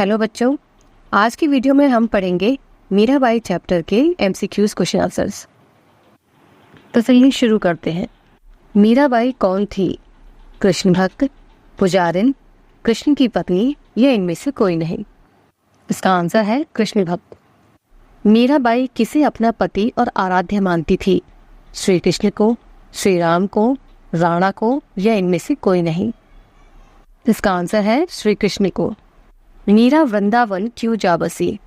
Hello बच्चों, आज की वीडियो में हम पढ़ेंगे मीराबाई चैप्टर के MCQs क्वेश्चन आंसर्स। तो चलिए शुरू करते हैं। मीराबाई कौन थी? कृष्ण भक्त, पुजारिन, कृष्ण की पत्नी या इनमें से कोई नहीं? इसका आंसर है कृष्ण भक्त। मीराबाई किसे अपना पति और आराध्य मानती थी? श्री कृष्ण को, श्री राम को, राणा को या इनमें से कोई नहीं? इसका आंसर है श्री कृष्ण को। मीरा वृंदावन क्यों जा बसी?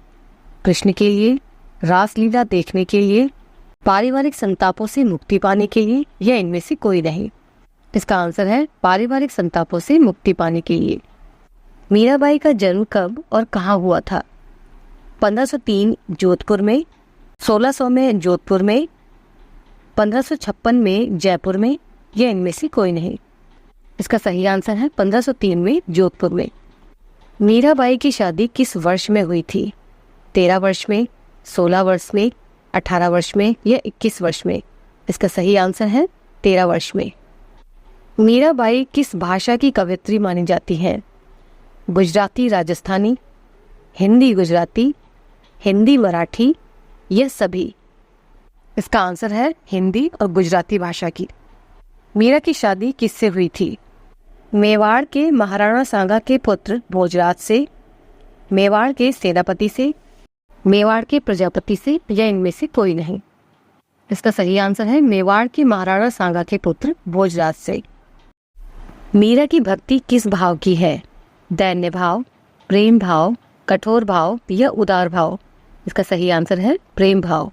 कृष्ण के लिए, रासलीला देखने के लिए, पारिवारिक संतापों से मुक्ति पाने के लिए या इनमें से कोई नहीं? इसका आंसर है पारिवारिक संतापों से मुक्ति पाने के लिए। मीराबाई का जन्म कब और कहाँ हुआ था? 1503 जोधपुर में, 1600 में जोधपुर में, 1556 में जयपुर में या इनमें से कोई नहीं? इसका सही आंसर है 1503 में जोधपुर में। मीराबाई की शादी किस वर्ष में हुई थी? 13 वर्ष में, 16 वर्ष में, 18 वर्ष में या 21 वर्ष में? इसका सही आंसर है 13 वर्ष में। मीराबाई किस भाषा की कवयित्री मानी जाती है? गुजराती राजस्थानी, हिंदी गुजराती, हिंदी मराठी या सभी? इसका आंसर है हिंदी और गुजराती भाषा की। मीरा की शादी किससे हुई थी? मेवाड़ के महाराणा सांगा के पुत्र भोजराज से, मेवाड़ के सेनापति से, मेवाड़ के प्रजापति से या इनमें से कोई नहीं? इसका सही आंसर है मेवाड़ के महाराणा सांगा के पुत्र भोजराज से। मीरा की भक्ति किस भाव की है? दैन्य भाव, प्रेम भाव, कठोर भाव या उदार भाव? इसका सही आंसर है प्रेम भाव।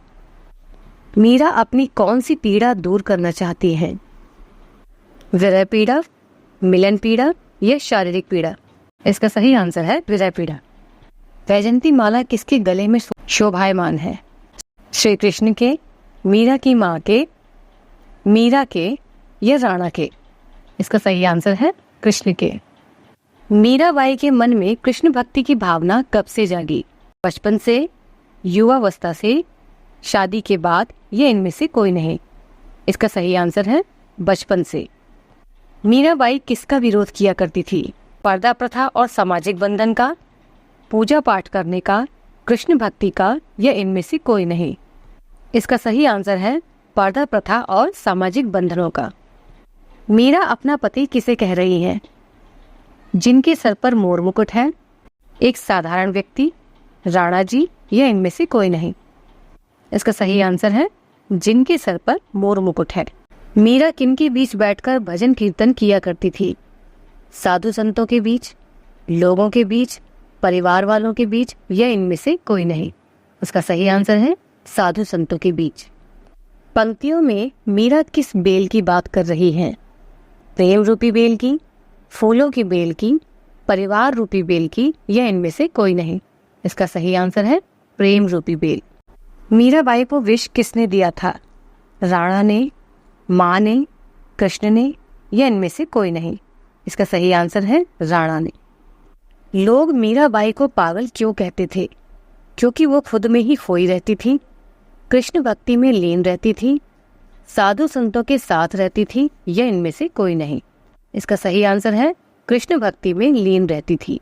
मीरा अपनी कौन सी पीड़ा दूर करना चाहती हैं? विरह पीड़ा, मिलन पीड़ा या शारीरिक पीड़ा? इसका सही आंसर है विरह पीड़ा। वैजयंती माला किसके गले में शोभायमान है? श्री कृष्ण के, मीरा की माँ के, मीरा के या राणा के? इसका सही आंसर है कृष्ण के। मीराबाई के मन में कृष्ण भक्ति की भावना कब से जागी? बचपन से, युवावस्था से, शादी के बाद या इनमें से कोई नहीं? इसका सही आंसर है बचपन से। मीराबाई किसका विरोध किया करती थी? पर्दा प्रथा और सामाजिक बंधन का, पूजा पाठ करने का, कृष्ण भक्ति का या इनमें से कोई नहीं? इसका सही आंसर है पर्दा प्रथा और सामाजिक बंधनों का। मीरा अपना पति किसे कह रही है? जिनके सर पर मोर मुकुट है, एक साधारण व्यक्ति, राणा जी या इनमें से कोई नहीं? इसका सही आंसर है जिनके सर पर मोर मुकुट है। मीरा किन के बीच बैठकर भजन कीर्तन किया करती थी? साधु संतों के बीच, लोगों के बीच, परिवार वालों के बीच या इनमें से कोई नहीं? उसका सही आंसर है साधु संतों के बीच। पंक्तियों में मीरा किस बेल की बात कर रही है? प्रेम रूपी बेल की, फूलों की बेल की, परिवार रूपी बेल की या इनमें से कोई नहीं? इसका सही आंसर है प्रेम रूपी बेल। मीराबाई को विष किसने दिया था? राणा ने, माँ ने, कृष्ण ने या इनमें से कोई नहीं? इसका सही आंसर है राणा ने। लोग मीराबाई को पागल क्यों कहते थे? क्योंकि वो खुद में ही खोई रहती थी, कृष्ण भक्ति में लीन रहती थी, साधु संतों के साथ रहती थी या इनमें से कोई नहीं? इसका सही आंसर है कृष्ण भक्ति में लीन रहती थी।